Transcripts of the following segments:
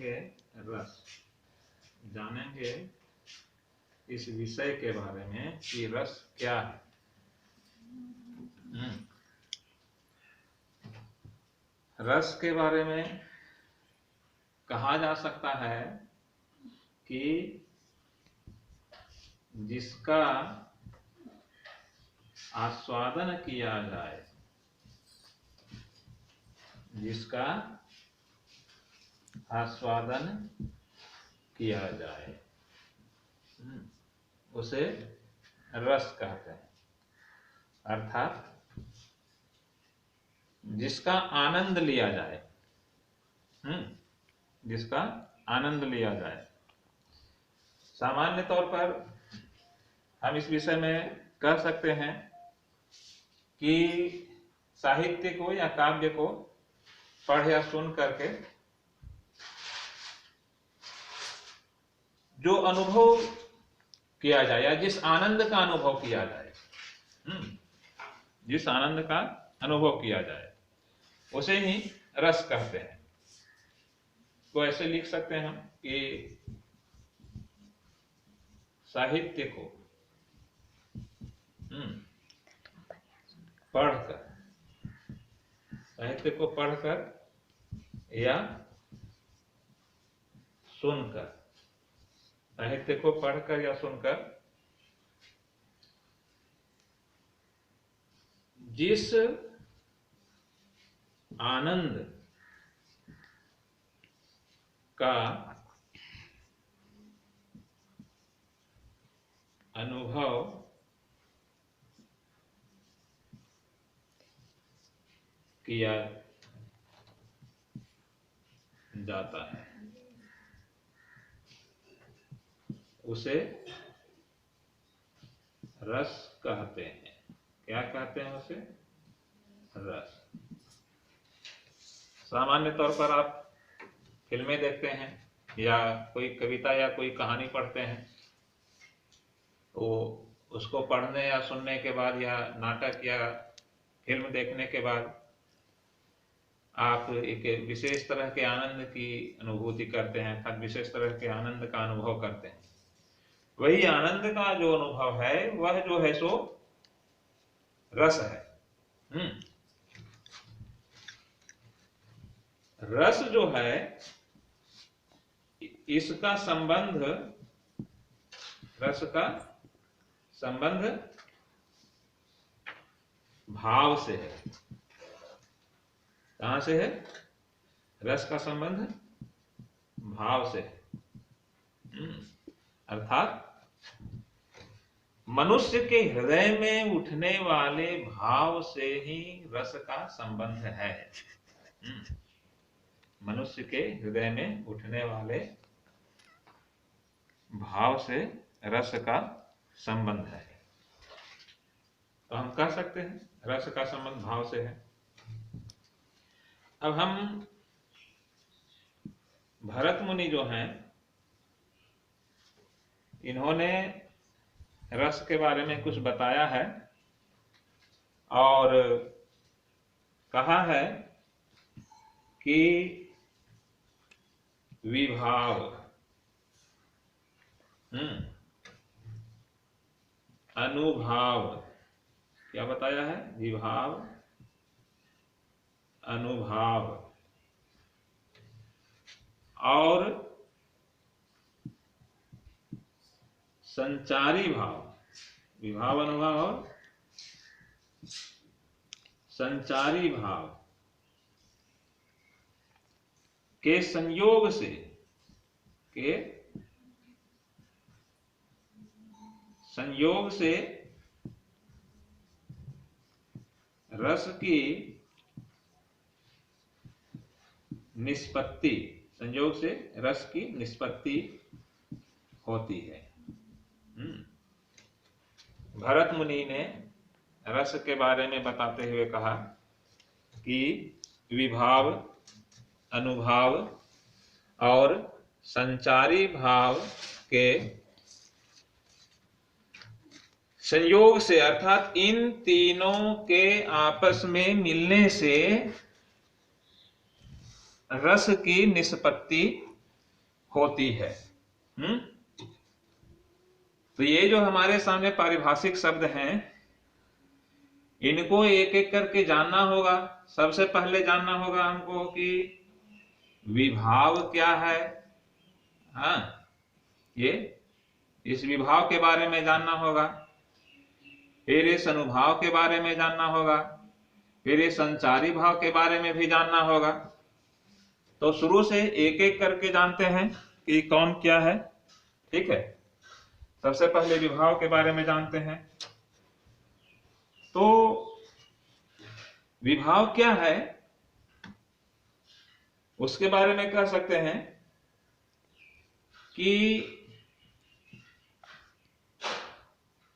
जानेंगे रस, जानेंगे इस विषय के बारे में कि रस क्या है। रस के बारे में कहा जा सकता है कि जिसका आस्वादन किया जाए, जिसका आस्वादन किया जाए उसे रस कहते हैं। अर्थात जिसका आनंद लिया जाए, जिसका आनंद लिया जाए। सामान्य तौर पर हम इस विषय में कह सकते हैं कि साहित्य को या काव्य को पढ़ या सुन करके जो अनुभव किया जाए या जिस आनंद का अनुभव किया जाए, जिस आनंद का अनुभव किया जाए उसे ही रस कहते हैं। तो ऐसे लिख सकते हैं हम कि साहित्य को पढ़कर, साहित्य को पढ़कर या सुनकर, साहित्य को पढ़कर या सुनकर जिस आनंद का अनुभव किया जाता है उसे रस कहते हैं। क्या कहते हैं उसे? रस। सामान्य तौर पर आप फिल्में देखते हैं या कोई कविता या कोई कहानी पढ़ते हैं, तो उसको पढ़ने या सुनने के बाद या नाटक या फिल्म देखने के बाद आप एक विशेष तरह के आनंद की अनुभूति करते हैं, अर्थात विशेष तरह के आनंद का अनुभव करते हैं। वही आनंद का जो अनुभव है वह जो है सो रस है। रस जो है इसका संबंध, रस का संबंध भाव से है। कहां से है? रस का संबंध भाव से है। अर्थात मनुष्य के हृदय में उठने वाले भाव से ही रस का संबंध है। मनुष्य के हृदय में उठने वाले भाव से रस का संबंध है। तो हम कह सकते हैं रस का संबंध भाव से है। अब हम भरत मुनि जो हैं, इन्होंने रस के बारे में कुछ बताया है और कहा है कि विभाव, अनुभाव, क्या बताया है? विभाव, अनुभाव और संचारी भाव, विभाव, अनुभाव और संचारी भाव के संयोग से, के संयोग से रस की निष्पत्ति, संयोग से रस की निष्पत्ति होती है। भरत मुनि ने रस के बारे में बताते हुए कहा कि विभाव, अनुभाव और संचारी भाव के संयोग से, अर्थात इन तीनों के आपस में मिलने से रस की निष्पत्ति होती है। तो ये जो हमारे सामने पारिभाषिक शब्द हैं, इनको एक एक करके जानना होगा। सबसे पहले जानना होगा हमको कि विभाव क्या है। हाँ, ये इस विभाव के बारे में जानना होगा। फिर इस अनुभाव के बारे में जानना होगा। फिर इस संचारी भाव के बारे में भी जानना होगा। तो शुरू से एक एक करके जानते हैं कि कौन क्या है। ठीक है, सबसे पहले विभाव के बारे में जानते हैं। तो विभाव क्या है, उसके बारे में कह सकते हैं कि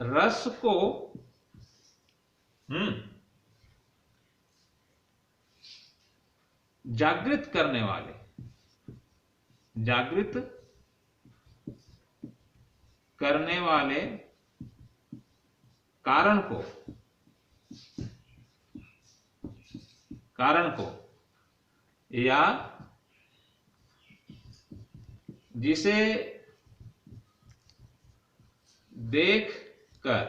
रस को जागृत करने वाले, जागृत करने वाले कारण को या जिसे देख कर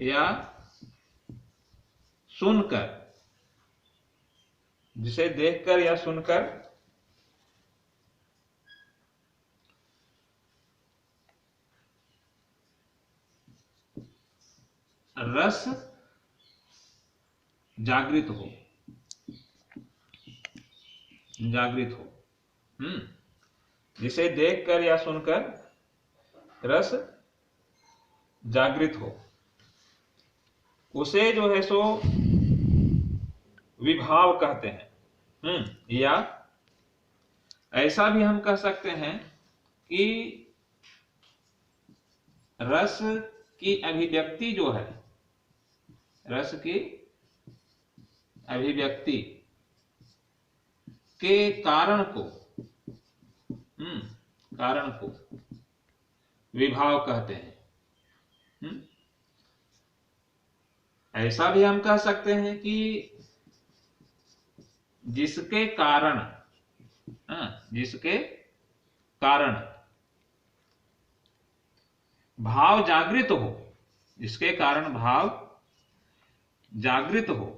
या सुनकर, जिसे देखकर या सुनकर रस जागृत हो, जागृत हो। जिसे देखकर या सुनकर रस जागृत हो, उसे जो है सो विभाव कहते हैं। या ऐसा भी हम कह सकते हैं कि रस की अभिव्यक्ति जो है, रस की अभिव्यक्ति के कारण को विभाव कहते हैं। ऐसा भी हम कह सकते हैं कि जिसके कारण भाव जागृत हो, जिसके कारण भाव जागृत हो,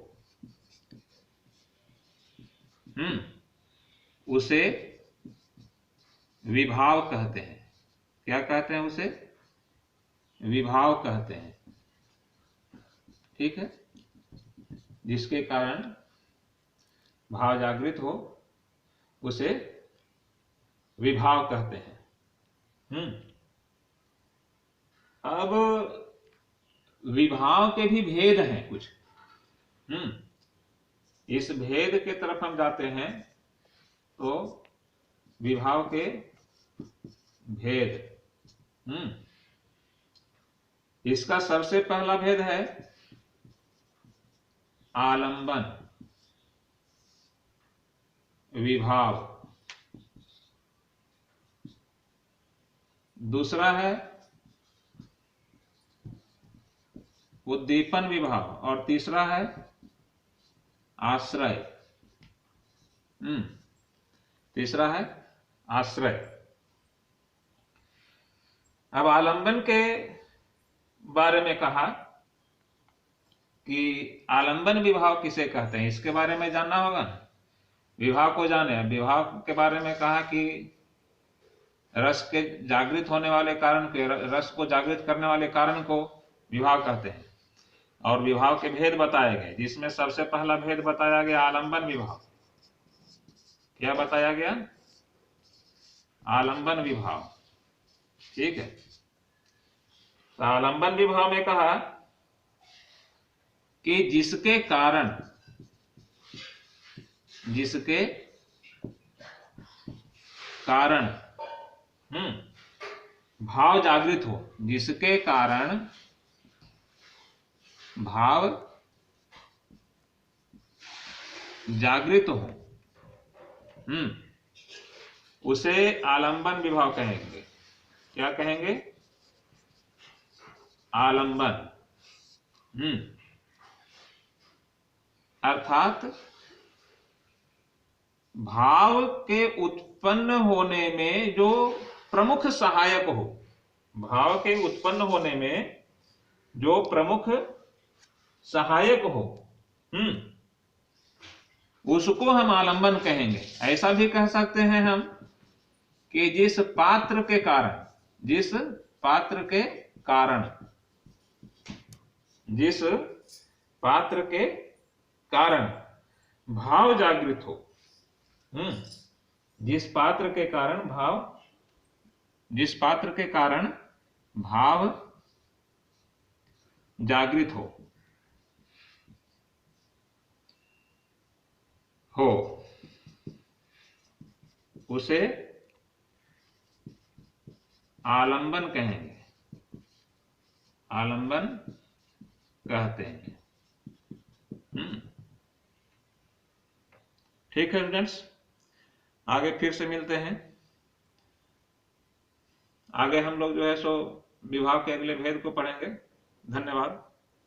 उसे विभाव कहते हैं। क्या कहते हैं? उसे विभाव कहते हैं। ठीक है, जिसके कारण भाव जागृत हो उसे विभाव कहते हैं। अब विभाव के भी भेद हैं कुछ। इस भेद के तरफ हम जाते हैं तो विभाव के भेद, इसका सबसे पहला भेद है आलंबन विभाव। दूसरा है उद्दीपन विभाव और तीसरा है आश्रय। तीसरा है आश्रय। अब आलंबन के बारे में कहा कि आलंबन विभाव किसे कहते हैं, इसके बारे में जानना होगा। विभाव को जाने। विभाव के बारे में कहा कि रस के जागृत होने वाले कारण के, रस को जागृत करने वाले कारण को विभाव कहते हैं। और विभाव के भेद बताए गए, जिसमें सबसे पहला भेद बताया गया आलंबन विभाव। क्या बताया गया? आलंबन विभाव। ठीक है, तो आलंबन विभाव में कहा कि जिसके कारण भाव जागृत हो, जिसके कारण भाव जागृत हो, उसे आलंबन विभाव कहेंगे। क्या कहेंगे? आलंबन। अर्थात भाव के उत्पन्न होने में जो प्रमुख सहायक हो, भाव के उत्पन्न होने में जो प्रमुख सहायक हो, उसको हम आलंबन कहेंगे। ऐसा भी कह सकते हैं हम कि जिस पात्र के कारण, जिस पात्र के कारण, जिस पात्र के कारण भाव जागृत हो, जिस पात्र के कारण भाव, जिस पात्र के कारण भाव जागृत हो उसे आलंबन कहेंगे, आलंबन कहते हैं। ठीक है स्टूडेंट्स, आगे फिर से मिलते हैं। आगे हम लोग जो है सो विभाव के अगले भेद को पढ़ेंगे। धन्यवाद।